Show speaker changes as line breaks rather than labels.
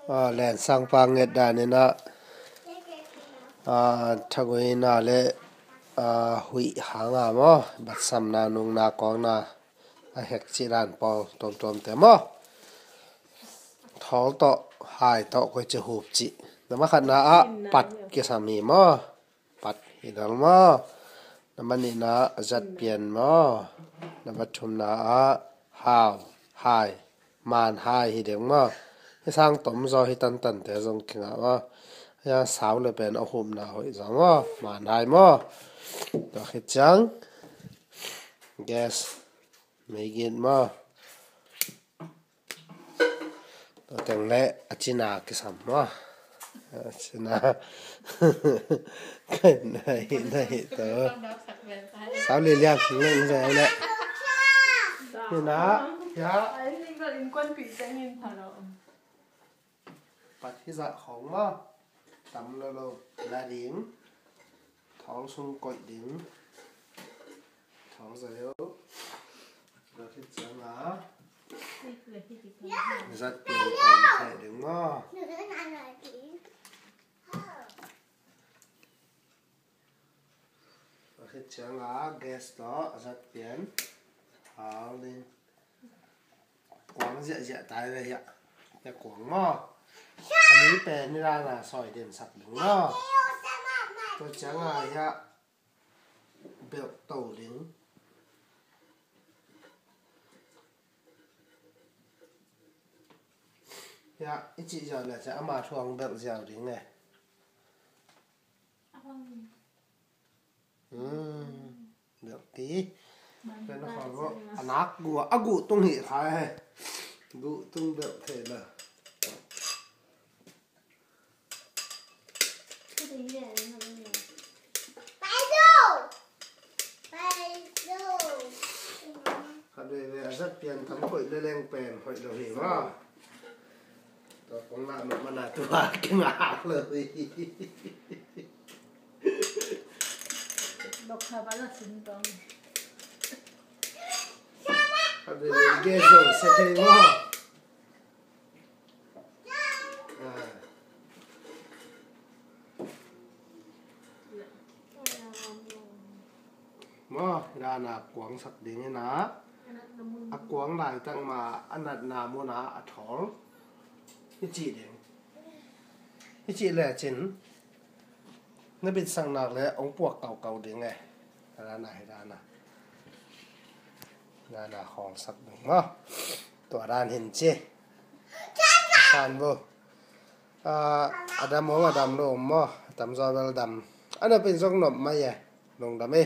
len sang pa nget da ne na thagoi na le hui hanga mo bat sam na nung na kong na a hek chi ran pol tom tom te mo thol to hai to ko che hup chi na ma khat na a pat ke sami mo pat hidal mo na mani na zat pian mo na bathum na a haw hai man hai hi deng mo hi sang tom zo hi tan tan te zong kinga mo ya saw le pen a hum na hoi zo mo man hai mo to khit chang gas mấy gin mo to teng le achina ke sam mo achina cái này to sao lì liang lên rồi đấy thì nó ya bắt cái dạ khổng mo tắm lâu lâu là điếng thóng xung cội điếng thóng rồi yếu rồi cái chén lá rất nhiều còn thể đứng mo rồi cái chén lá gas đó rất biến hào lên quáng dịa dịa tay đây ạ cái quáng mo anh ấy bèn ra là sỏi đèn sạch đứng mo tôi chén là ya biểu tàu đứng ya ít chị giờ là sẽ mà thuồng biểu dẻo đứng này được tí cái nó còn có ăn ác của gu tung hỉ khai gu tung biểu thể là cái này rất tiền thấm hội lên lên bền hội đầu hỉ quá tôi cũng làm một màn là tôi cái ngã lời
đọc khá là xinh tông
cái này ghê rồi sẽ thấy quá mo ra là quảng sạch đến cái ná quảng lại tăng mà ăn đặt là mua ná thỏ cái chị đến cái chị là chính nó bị sang nạc là ông buộc cầu cầu đến này ra là hòn sạch đúng không tỏa đàn hình chê sàn vô adam mo adam lo mo tam zo wel dam ana pin zong nom ma ye long dam e